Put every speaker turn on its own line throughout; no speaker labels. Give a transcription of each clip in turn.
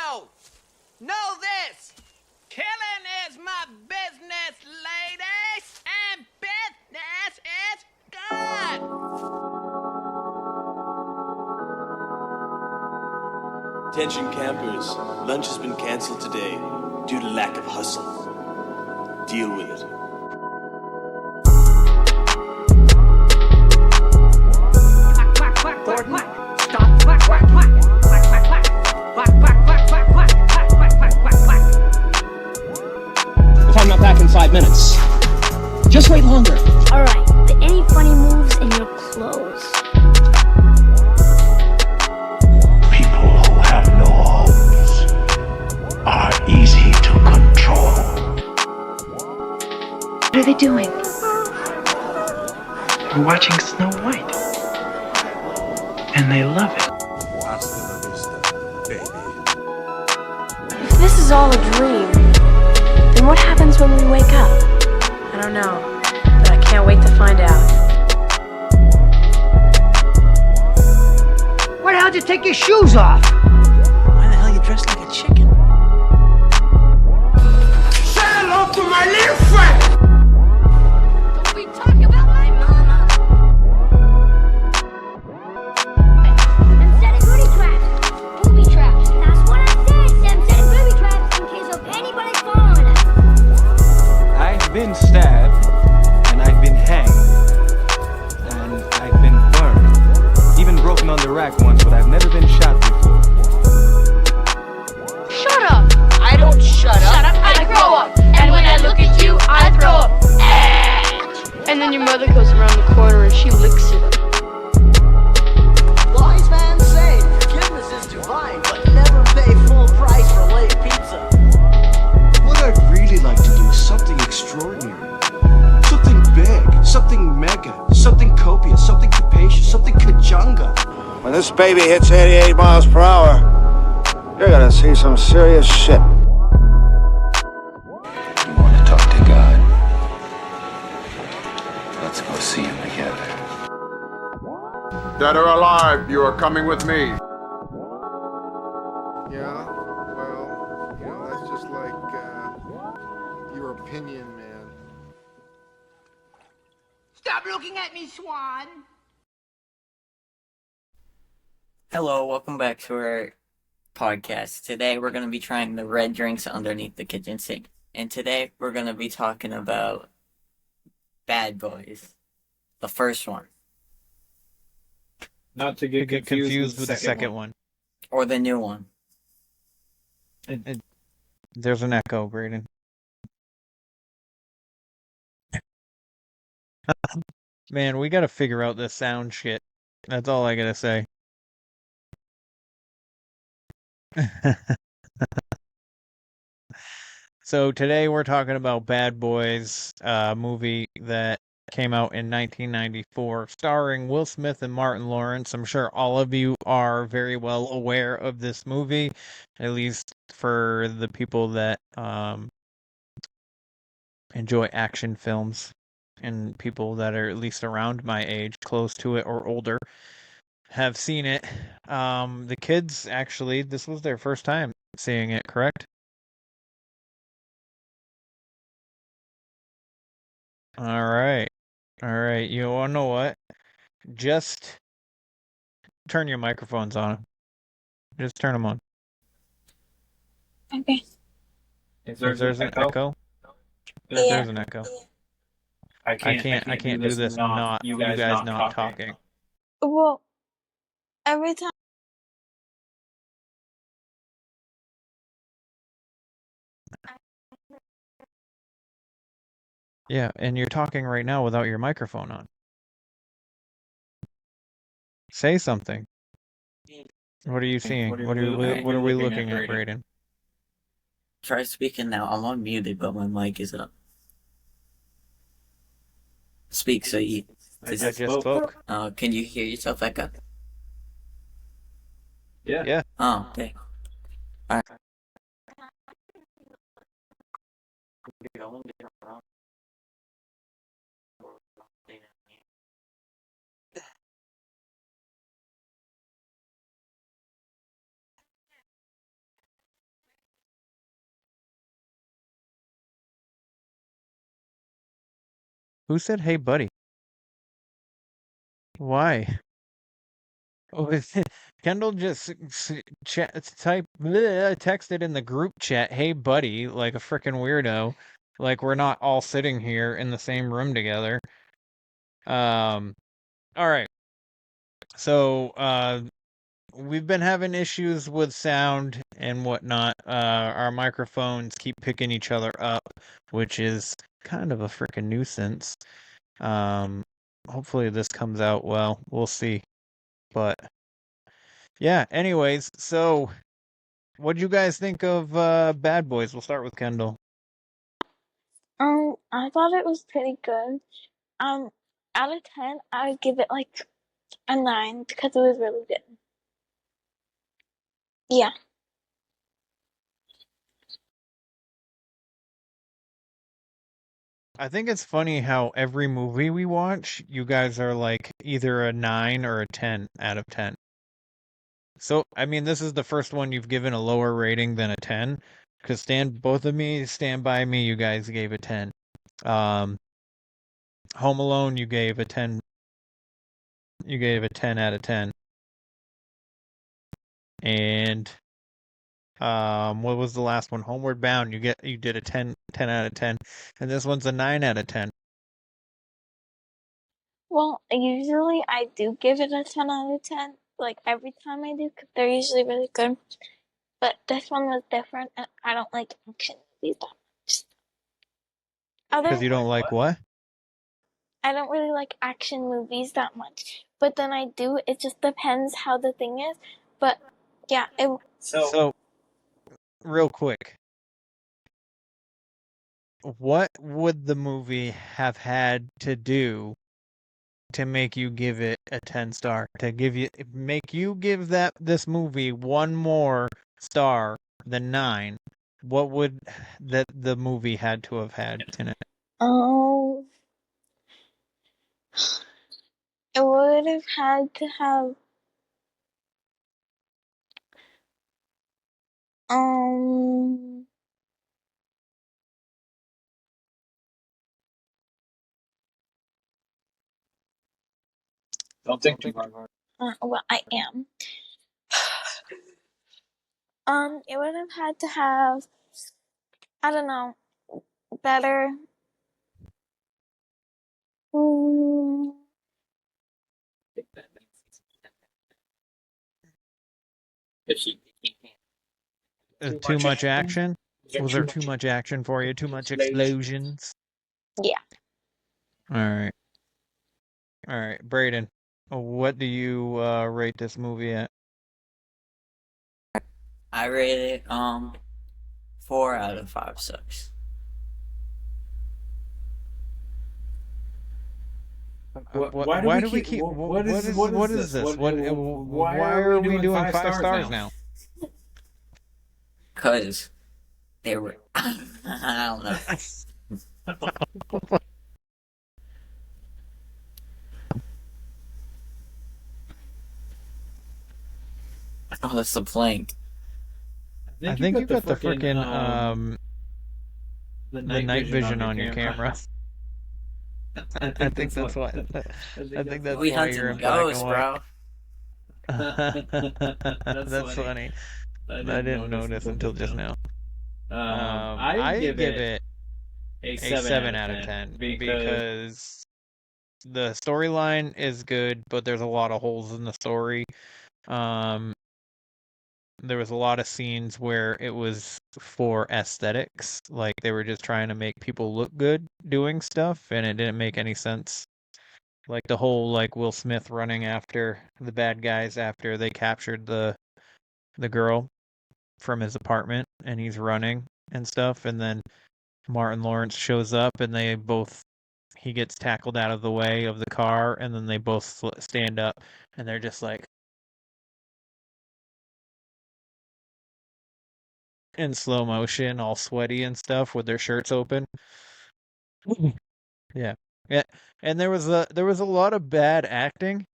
know. Know this. Killing is my business, ladies. And business is good.
Attention campers, lunch has been cancelled today due to lack of hustle. Deal with it.
Quack, quack, quack, quack. Stop. Quack, quack, quack. Quack, quack, quack. Quack, quack, quack, quack, quack. Quack, quack, quack, quack, quack.
If I'm not back in 5 minutes, just wait longer.
Alright, but any funny moves in your clothes?
People who have no homes are easy to control.
What are they doing?
They're watching Snow White. And they love it.
If this is all a dream, then what happens when we wake up? I don't know, but I can't wait to find out.
Why the hell did you take your shoes off?
Why the hell are you dressed like a chicken?
Say hello to my little friend.
Don't we talk about my mama? I'm setting booby traps. Booby traps. That's what I said. I'm setting booby traps in case of anybody following us.
I've been stabbed, and I've been hanged, and I've been burned. Even broken on the rack once, but I've never been shot before.
Shut up.
I don't shut up.
Shut up. I grow up. And when I look at you, I throw up. And then your mother goes around the corner and she licks it up.
Wise man say forgiveness is divine, but never pay full price for late pizza.
What I'd really like to do is something extraordinary. Something big, something mega, something copious, something capacious, something kajunga.
When this baby hits 88 miles per hour, you're gonna see some serious shit.
You want to talk to God? Let's go see him together.
Dead or alive, you are coming with me.
Yeah, well, that's just like, your opinion, man.
Stop looking at me, Swan.
Hello, welcome back to our podcast. Today we're going to be trying the red drinks underneath the kitchen sink. And today we're going to be talking about Bad Boys. The first one.
Not to get confused with the second one.
Or the new one.
There's an echo, Braden. Man, we gotta figure out this sound shit. That's all I gotta say. So today we're talking about Bad Boys, a movie that came out in 1994, starring Will Smith and Martin Lawrence. I'm sure all of you are very well aware of this movie, at least for the people that enjoy action films, and people that are at least around my age, close to it or older, have seen it. The kids, actually, this was their first time seeing it, correct? Alright. Alright, you wanna know what? Just turn your microphones on. Just turn them on.
Okay.
If there's an echo? There's an echo. I can't do this not you guys not talking.
Well, every time.
Yeah, and you're talking right now without your microphone on. Say something. What are you seeing? What are we looking at, Braden?
Try speaking now. I'm unmuted, but my mic is up. Speak so you...
I just spoke.
Can you hear yourself echo?
Yeah.
Oh, okay. Alright.
Who said, "Hey, buddy"? Why? Oh, Kendall just texted in the group chat, "Hey, buddy," like a freaking weirdo. Like we're not all sitting here in the same room together. All right. So, we've been having issues with sound and whatnot. Our microphones keep picking each other up, which is kind of a freaking nuisance. Hopefully this comes out well. We'll see. But yeah, anyways, so what'd you guys think of Bad Boys? We'll start with Kendall.
I thought it was pretty good. Out of 10, I would give it like a 9 because it was really good. Yeah.
I think it's funny how every movie we watch, you guys are like either a 9 or a 10 out of 10. So, I mean, this is the first one you've given a lower rating than a 10, because both of me, Stand By Me, you guys gave a 10. Home Alone, you gave a 10. You gave a 10 out of 10. And what was the last one? Homeward Bound, you did a 10 out of 10. And this one's a 9 out of 10.
Well, usually I do give it a 10 out of 10. Like every time I do, because they're usually really good. But this one was different, and I don't like action movies that much.
Because you don't like what?
I don't really like action movies that much. But then I do. It just depends how the thing is. But yeah,
So, real quick, what would the movie have had to do to make you give it a 10 star? To make you give this movie one more star than 9? What would the movie had to have had in it?
Oh, it would have had to have
Don't think too hard.
well, I am. It would have had to have, I don't know, better.
Too much action? Was there too much action for you? Too much explosions?
Yeah.
All right, Brayden, what do you rate this movie at?
I rate it 4 out of 5 sucks.
Why do we keep? What is this? Why are we doing 5 stars now?
Cause they were. I don't know. Oh, that's the plank.
I think you got the freaking the night vision on your camera. I think that's why. I think that's
we
why
hunting
you're in black
ghosts,
and
bro.
white. That's funny. I didn't notice until just now. I give it a 7 out of 10 because the storyline is good, but there's a lot of holes in the story. There was a lot of scenes where it was for aesthetics, like they were just trying to make people look good doing stuff, and it didn't make any sense. Like the whole Will Smith running after the bad guys after they captured the girl from his apartment, and he's running and stuff, and then Martin Lawrence shows up, and he gets tackled out of the way of the car, and then they both stand up, and they're just like in slow motion, all sweaty and stuff with their shirts open. Yeah. Yeah. And there was a lot of bad acting.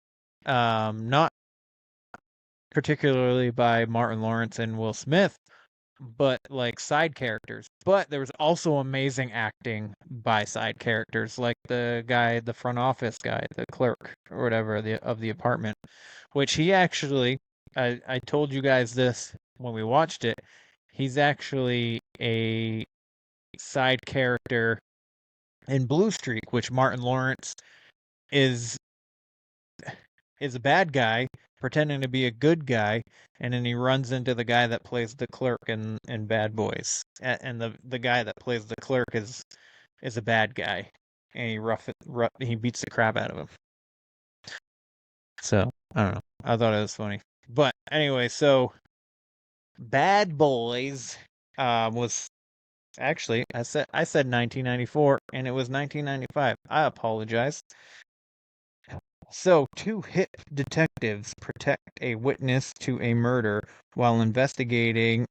Not particularly by Martin Lawrence and Will Smith, but like side characters. But there was also amazing acting by side characters, like the guy, the front office guy, the clerk or whatever of the apartment, which he actually, I told you guys this when we watched it. He's actually a side character in Blue Streak, which Martin Lawrence is is a bad guy pretending to be a good guy, and then he runs into the guy that plays the clerk in Bad Boys, and the guy that plays the clerk is a bad guy, and he beats the crap out of him. So I don't know. I thought it was funny, but anyway, so Bad Boys was actually I said 1994, and it was 1995. I apologize. So, two hip detectives protect a witness to a murder while investigating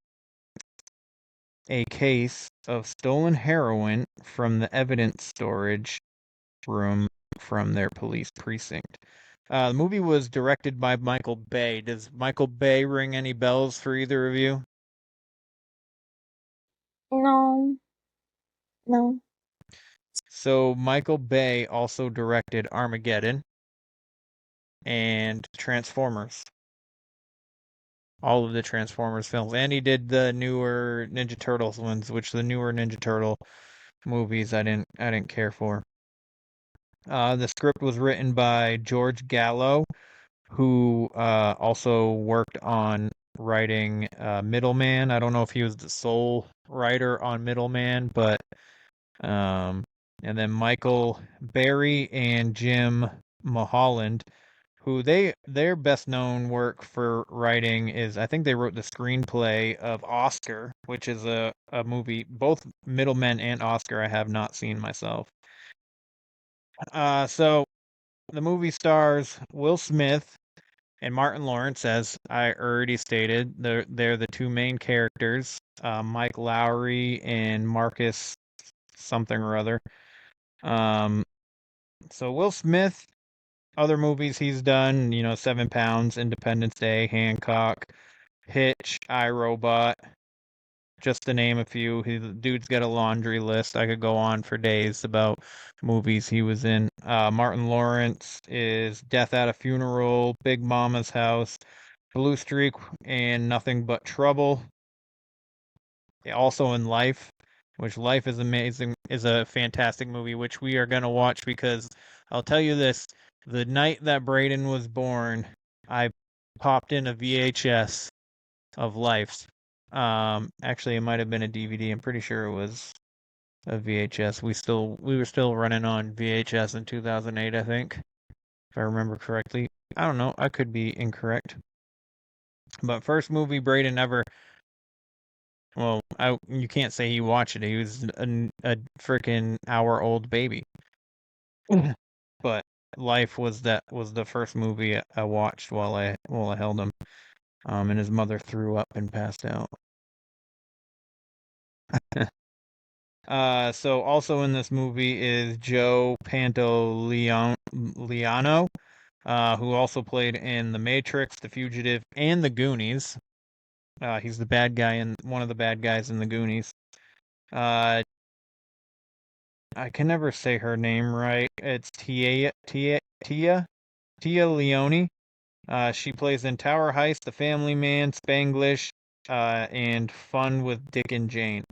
a case of stolen heroin from the evidence storage room from their police precinct. The movie was directed by Michael Bay. Does Michael Bay ring any bells for either of you?
No. No.
So, Michael Bay also directed Armageddon and Transformers. All of the Transformers films, and he did the newer Ninja Turtles ones, which the newer Ninja Turtle movies I didn't care for. The script was written by George Gallo, who also worked on writing Middleman. I don't know if he was the sole writer on Middleman, but and then Michael Berry and Jim Mulholland, who their best known work for writing is, I think they wrote the screenplay of Oscar, which is a movie. Both Middlemen and Oscar I have not seen myself. So the movie stars Will Smith and Martin Lawrence, as I already stated. They're the two main characters, Mike Lowry and Marcus something or other. So Will Smith, other movies he's done, 7 Pounds, Independence Day, Hancock, Hitch, iRobot, just to name a few. The dude's got a laundry list. I could go on for days about movies he was in. Martin Lawrence is Death at a Funeral, Big Mama's House, Blue Streak, and Nothing But Trouble. Also in Life, which Life is amazing, is a fantastic movie, which we are going to watch because I'll tell you this, the night that Braden was born, I popped in a VHS of Life. Actually, it might have been a DVD. I'm pretty sure it was a VHS. We were still running on VHS in 2008, I think, if I remember correctly. I don't know. I could be incorrect. But first movie Braden ever. Well, you can't say he watched it. He was a freaking hour-old baby. But Life was the first movie I watched while I held him. And his mother threw up and passed out. So also in this movie is Joe Pantoliano, who also played in The Matrix, The Fugitive, and The Goonies. He's the bad guy in one of the bad guys in The Goonies. I can never say her name right. It's Tia Leone. She plays in Tower Heist, The Family Man, Spanglish, and Fun with Dick and Jane.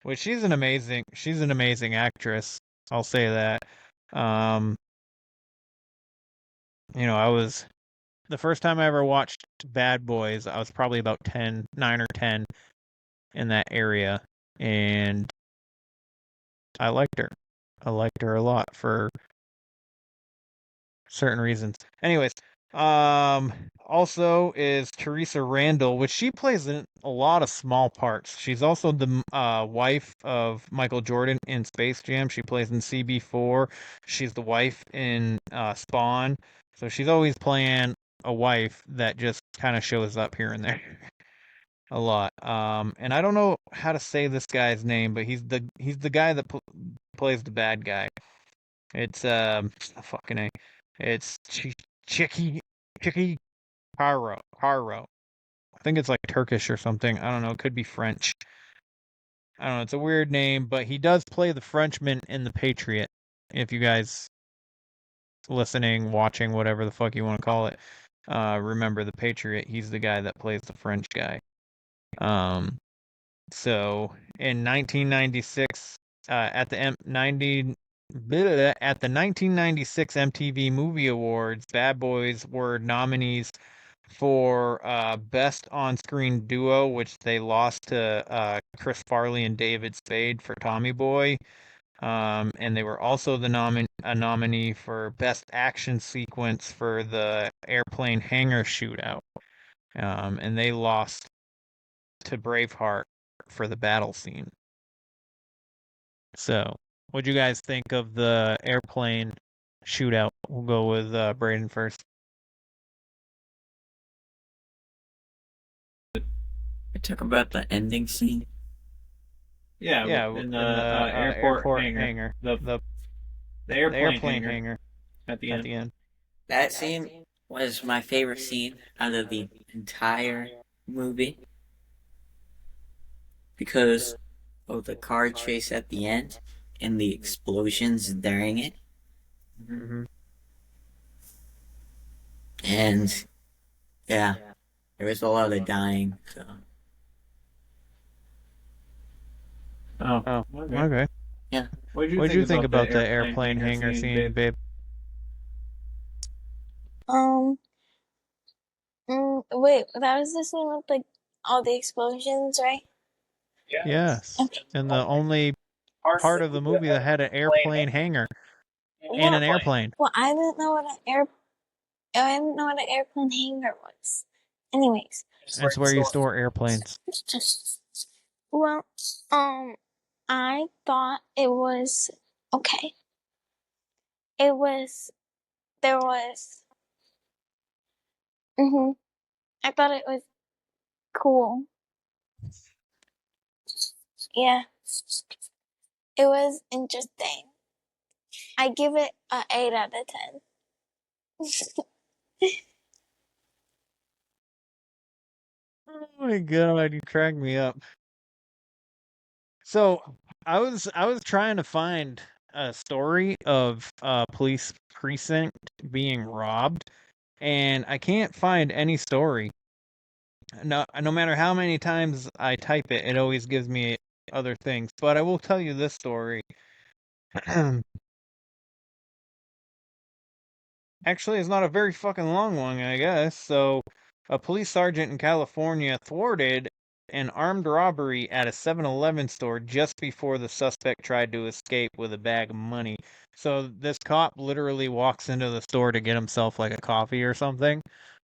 Which she's an amazing actress. I'll say that. I was the first time I ever watched Bad Boys, I was probably about 9 or 10 in that area, and I liked her. I liked her a lot for certain reasons. Anyways, also is Teresa Randall, which she plays in a lot of small parts. She's also the wife of Michael Jordan in Space Jam. She plays in CB4. She's the wife in Spawn. So she's always playing a wife that just kind of shows up here and there a lot. And I don't know how to say this guy's name, but he's the guy that plays the bad guy. It's fucking A. It's Chicky Haro. I think it's like Turkish or something. I don't know. It could be French. I don't know. It's a weird name, but he does play the Frenchman in The Patriot. If you guys listening, watching, whatever the fuck you want to call it, remember The Patriot. He's the guy that plays the French guy. So in 1996, at the 1996 MTV Movie Awards, Bad Boys were nominees for Best On-Screen Duo, which they lost to Chris Farley and David Spade for Tommy Boy. And they were also a nominee for Best Action Sequence for the airplane hangar shootout. And they lost to Braveheart for the battle scene. So, what'd you guys think of the airplane shootout? We'll go with Braden first.
I talk about the ending scene.
Yeah, in the airport hangar. The airplane hangar at the end.
That scene was my favorite scene out of the entire movie because of the car chase at the end and the explosions during it.
Mm-hmm.
And yeah, there was a lot of dying. So.
Oh, okay.
Yeah.
What did you think about the airplane hangar scene, babe?
Wait, that was the scene with like all the explosions, right?
Yes.
Okay.
And the only part of the movie that had an airplane hangar and an airplane.
Well, I didn't know what an airplane hangar was. Anyways.
It's where you store airplanes.
Well, I thought it was okay. There was. I thought it was cool. Yeah. It was interesting. I give it an 8 out of 10.
Oh my god, you cracked me up. So I was trying to find a story of a police precinct being robbed, and I can't find any story. No matter how many times I type it, it always gives me other things. But I will tell you this story. Actually, it's not a very fucking long one, I guess. So, a police sergeant in California thwarted an armed robbery at a 7-Eleven store just before the suspect tried to escape with a bag of money. So, this cop literally walks into the store to get himself like a coffee or something,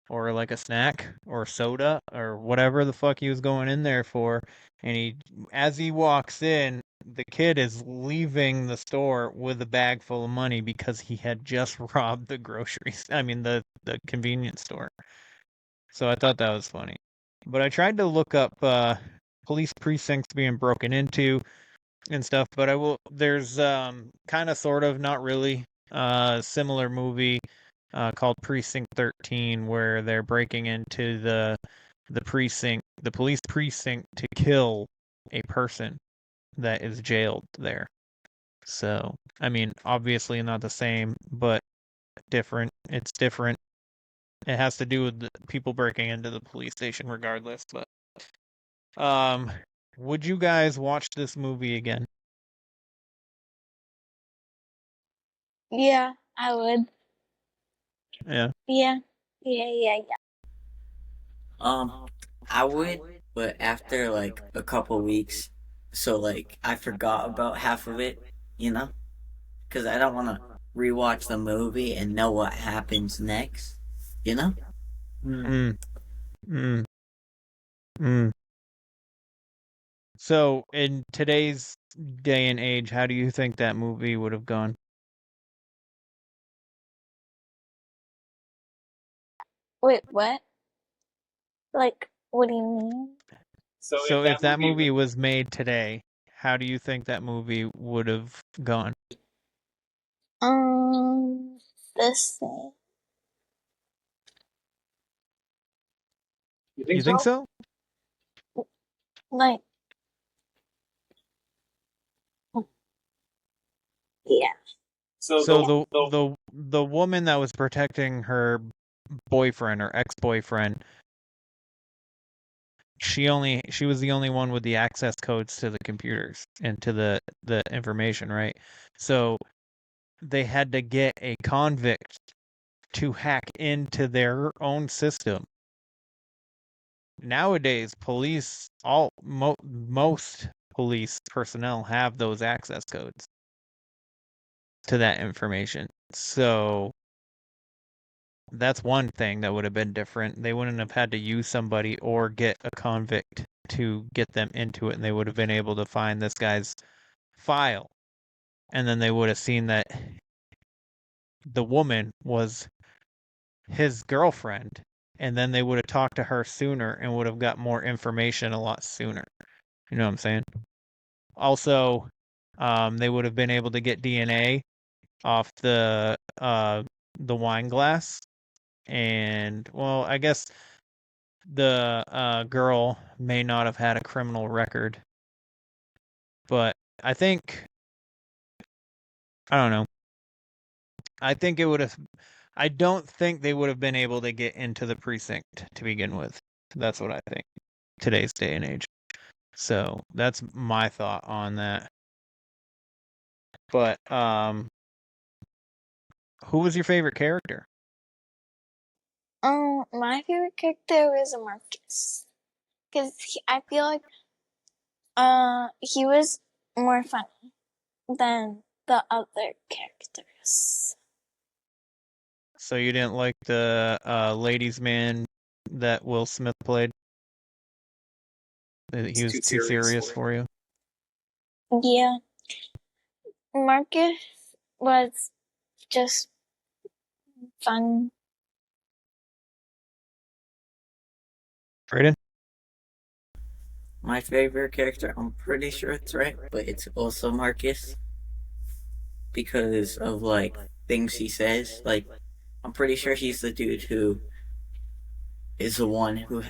or like a snack or soda or whatever the fuck he was going in there for. And as he walks in, the kid is leaving the store with a bag full of money because he had just robbed the the convenience store. So I thought that was funny. But I tried to look up police precincts being broken into and stuff, but there's kind of sort of not really similar movie called Precinct 13 where they're breaking into the police precinct to kill a person that is jailed there. So, I mean, obviously not the same, but different. It's different. It has to do with the people breaking into the police station regardless, but would you guys watch this movie again?
Yeah, I would.
Yeah.
Yeah.
I would, but after like a couple weeks, so like I forgot about half of it, because I don't want to rewatch the movie and know what happens next,
So, in today's day and age, how do you think that movie would have gone?
Wait, what? Like, what do you mean?
So if that movie was made today, how do you think that movie would have gone?
The same.
You think so?
Like, yeah.
So the woman that was protecting her boyfriend or ex-boyfriend, she was the only one with the access codes to the computers and to the information, right? So they had to get a convict to hack into their own system. Nowadays, most police personnel have those access codes to that information. So that's one thing that would have been different. They wouldn't have had to use somebody or get a convict to get them into it, and they would have been able to find this guy's file. And then they would have seen that the woman was his girlfriend, and then they would have talked to her sooner and would have got more information a lot sooner. You know what I'm saying? Also, they would have been able to get DNA off the wine glass, and well, I guess the girl may not have had a criminal record, but I think I don't know. I think it would have. I don't think they would have been able to get into the precinct to begin with. That's what I think. Today's day and age. So that's my thought on that. But who was your favorite character?
My favorite character was Marcus, because I feel like he was more funny than the other characters.
So you didn't like the ladies' man that Will Smith played? He was too serious for you?
Yeah, Marcus was just fun.
Brayden?
My favorite character, I'm pretty sure it's right, but it's also Marcus. Because of, like, things he says. Like, I'm pretty sure he's the dude who is the one who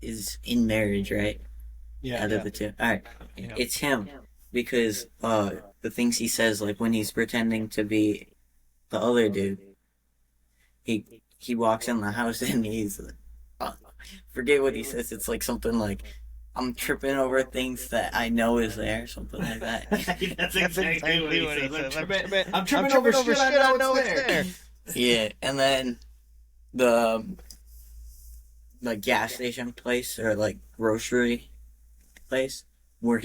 is in marriage, right?
Yeah.
Out of the two. Alright. It's him. Because the things he says, like when he's pretending to be the other dude, he walks in the house and he's forget what he says. It's like something like, I'm tripping over things that I know is there, something like that.
That's exactly what he says.
I'm tripping over shit I know it's there.
Yeah, and then the gas station place or like grocery place where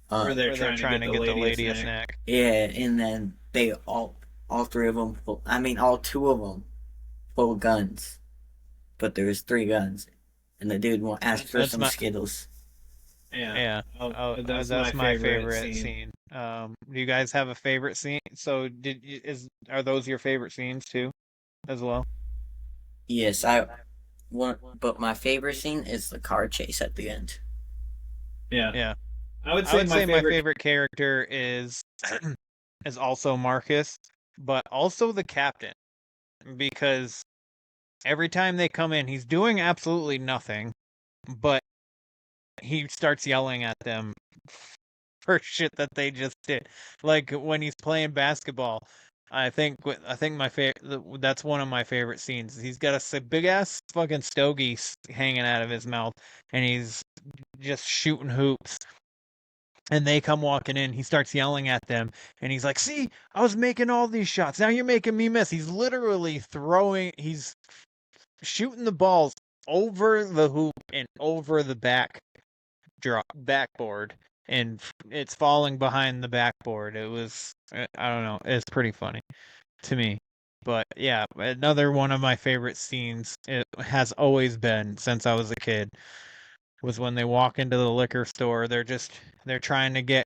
where they're trying to get the lady a snack.
Yeah, and then they all three of them all two of them pull guns, but there's 3 guns, and the dude will ask for some Skittles.
Yeah. That's my favorite scene. Do you guys have a favorite scene? So are those your favorite scenes too, as well?
Yes, but my favorite scene is the car chase at the end.
Yeah.
I would say
my favorite character is is also Marcus, but also the captain, because every time they come in, he's doing absolutely nothing, but he starts yelling at them for shit that they just did. Like when he's playing basketball, I think my favorite, that's one of my favorite scenes. He's got a big ass fucking stogie hanging out of his mouth, and he's just shooting hoops. And they come walking in. He starts yelling at them, and he's like, "See, I was making all these shots. Now you're making me miss." He's literally he's shooting the balls over the hoop and over the backboard, and it's falling behind the backboard. It was, I don't know, it's pretty funny to me. But yeah, another one of my favorite scenes, it has always been since I was a kid, was when they walk into the liquor store. They're trying to get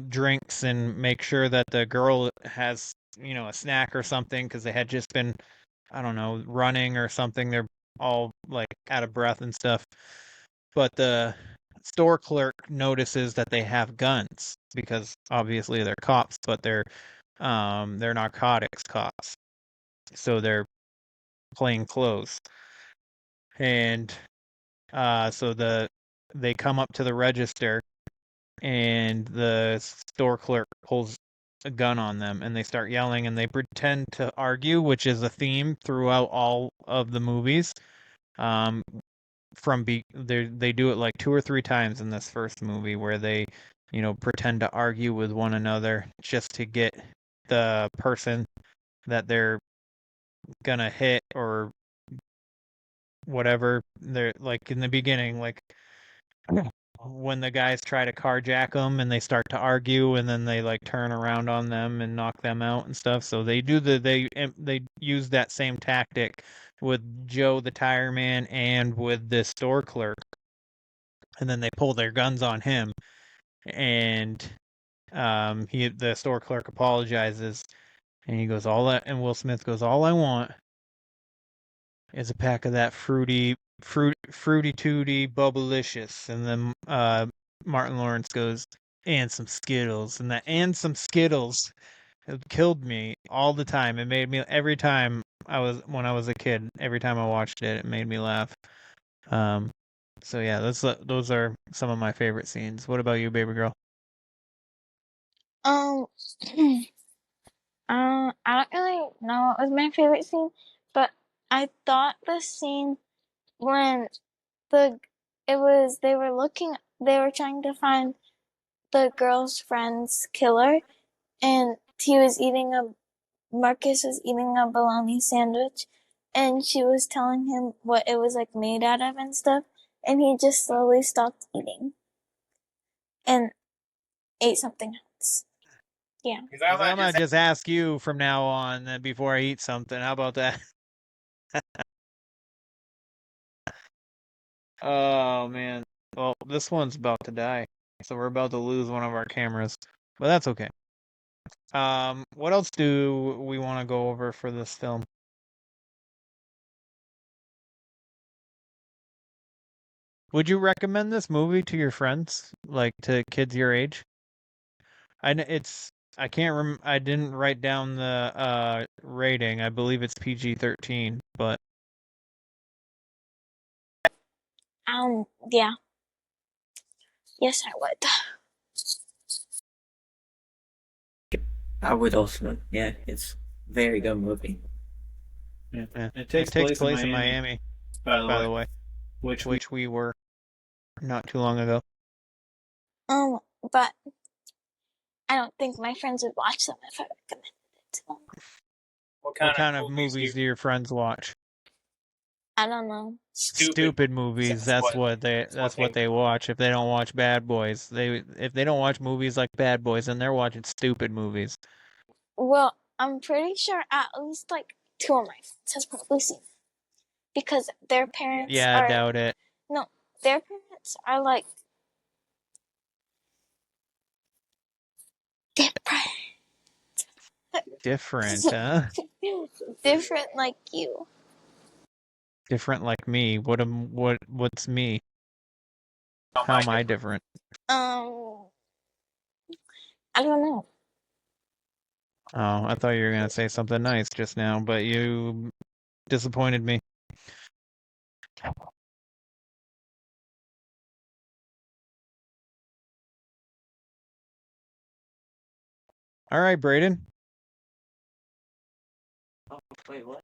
drinks and make sure that the girl has, a snack or something, because they had just been, I don't know, running or something. They're all like out of breath and stuff. But the store clerk notices that they have guns, because obviously they're cops, but they're narcotics cops. So they're plain clothes. And So they come up to the register, and the store clerk pulls a gun on them, and they start yelling, and they pretend to argue, which is a theme throughout all of the movies. They do it like 2 or 3 times in this first movie where they, pretend to argue with one another just to get the person that they're gonna hit or whatever. They're like in the beginning, like when the guys try to carjack them and they start to argue, and then they like turn around on them and knock them out and stuff. So they use that same tactic with Joe the tire man and with the store clerk, and then they pull their guns on him, and the store clerk apologizes, and he goes, and Will Smith goes, all I want is a pack of that fruity tooty bubblicious. And then Martin Lawrence goes, and some Skittles. And that and some Skittles killed me all the time. It made me every time when I was a kid, every time I watched it, it made me laugh. So yeah, those are some of my favorite scenes. What about you, baby girl?
I don't really know what was my favorite scene, but I thought the scene when they were trying to find the girl's friend's killer, and Marcus was eating a bologna sandwich, and she was telling him what it was like made out of and stuff, and he just slowly stopped eating and ate something else. Yeah.
I'm gonna just ask you from now on before I eat something. How about that? Oh man. Well, this one's about to die, so we're about to lose one of our cameras, but that's okay. What else do we want to go over for this film? Would you recommend this movie to your friends, like to kids your age? I can't I didn't write down the rating. I believe it's PG-13, but
Yeah. Yes, I would.
I would also. Yeah, it's a very good movie.
Yeah.
It takes place in Miami, by the way, which we were not too long ago.
But I don't think my friends would watch them if I recommended it to them.
What kind of movies do your friends watch?
I don't know.
Stupid movies. That's what they watch. If they don't watch Bad Boys, if they don't watch movies like Bad Boys, then they're watching stupid movies.
Well, I'm pretty sure at least like 2 of my friends has probably seen it, because their parents.
Yeah, I doubt it.
No, their parents are like
different, huh?
Different like you.
Different like me. What's me? How am I different?
I don't know.
Oh, I thought you were gonna say something nice just now, but you disappointed me. All right, Braden.
Wait, what?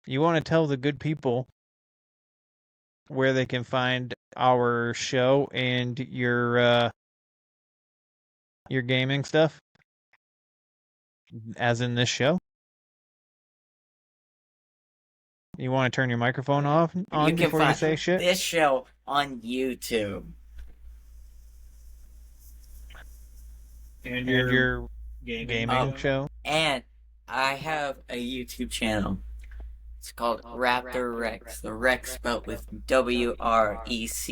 You want to tell the good people where they can find our show and your gaming stuff? As in this show? You want to turn your microphone off before you say shit?
This show on YouTube.
And
your gaming show?
And I have a YouTube channel. It's called Raptor Rex. The Rex spelled with WRECKS.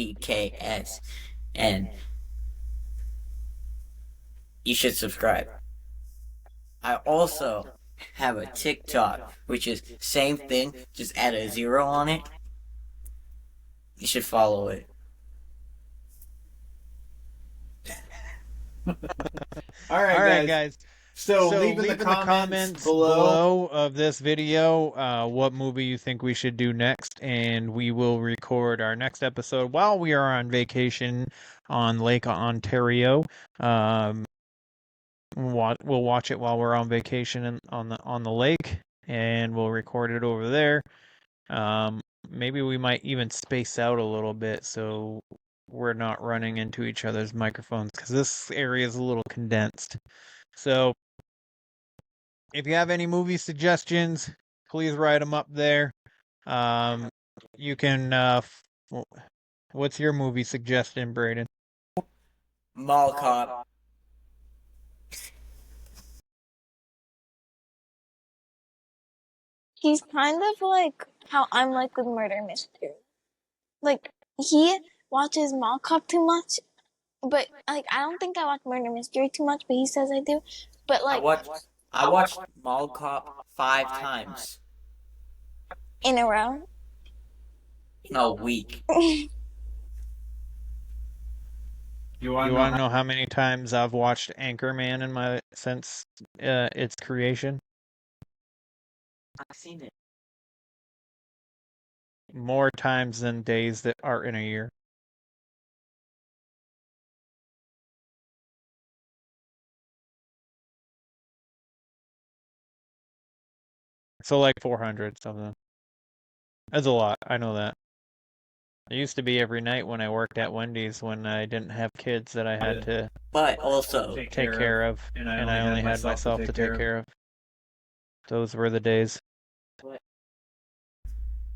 And you should subscribe. I also have a TikTok, which is same thing, just add a 0 on it. You should follow it.
All right,
guys.
So leave in the comments
below of this video what movie you think we should do next, and we will record our next episode while we are on vacation on Lake Ontario. We'll watch it while we're on vacation on the lake, and we'll record it over there. Maybe we might even space out a little bit so we're not running into each other's microphones, because this area is a little condensed. So if you have any movie suggestions, please write them up there. You can. What's your movie suggestion, Braden?
Mall Cop.
He's kind of like how I'm like with murder mystery. Like, he watches Mall Cop too much, but like I don't think I watch murder mystery too much, but he says I do. But like
I watched Mall Cop 5 times
in a row.
In a week.
You want to know how many times I've watched Anchorman since its creation?
I've seen it.
More times than days that are in a year. So like 400 something. That's a lot. I know that. It used to be every night when I worked at Wendy's when I didn't have kids that I had to
but also
take care of, and I only had myself to take care of. Those were the days.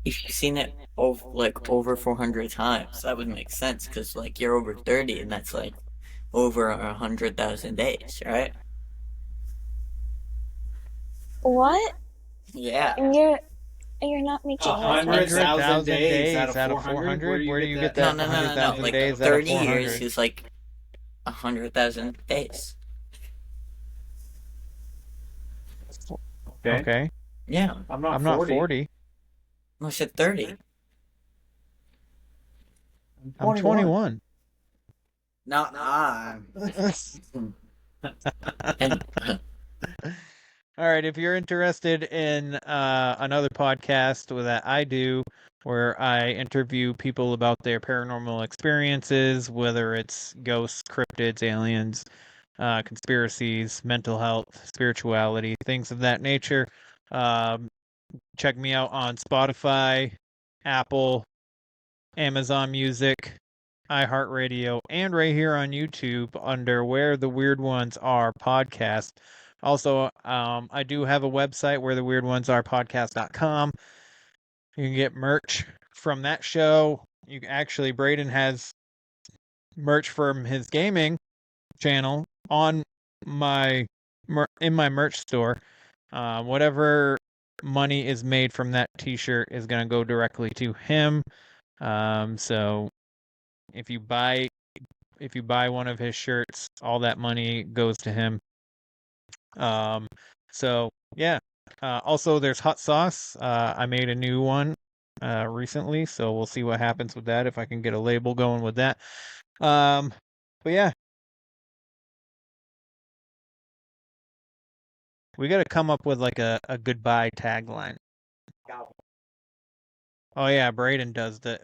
If you've seen it over 400 times, that would make sense, because like you're over 30, and that's like over 100,000 days, right?
What?
Yeah.
You're not making
100,000 days out of 400.
Where do you get that?
No.
100,000
Like
days
30
out of 400?
years is like 100,000 days.
Okay.
Yeah.
I'm not
40.
No, I said 30.
I'm 21.
No.
All right, if you're interested in another podcast that I do, where I interview people about their paranormal experiences, whether it's ghosts, cryptids, aliens, conspiracies, mental health, spirituality, things of that nature, check me out on Spotify, Apple, Amazon Music, iHeartRadio, and right here on YouTube under Where the Weird Ones Are podcast. Also, I do have a website, where the weird ones are podcast.com. You can get merch from that show. Braden has merch from his gaming channel in my merch store. Whatever money is made from that t-shirt is going to go directly to him. So if you buy one of his shirts, all that money goes to him. So yeah. Also, there's hot sauce. I made a new one recently, so we'll see what happens with that, if I can get a label going with that. But yeah, we got to come up with like a goodbye tagline. Oh yeah, Braden does the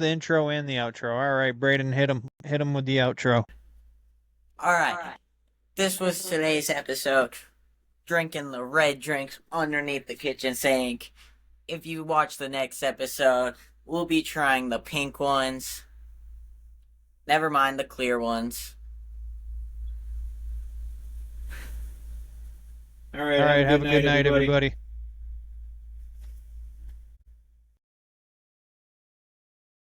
intro and the outro. All right, Braden, hit him with the outro.
All right. This was today's episode. Drinking the red drinks underneath the kitchen sink. If you watch the next episode, we'll be trying the pink ones. Never mind the clear ones.
All right,
have a good night, everybody.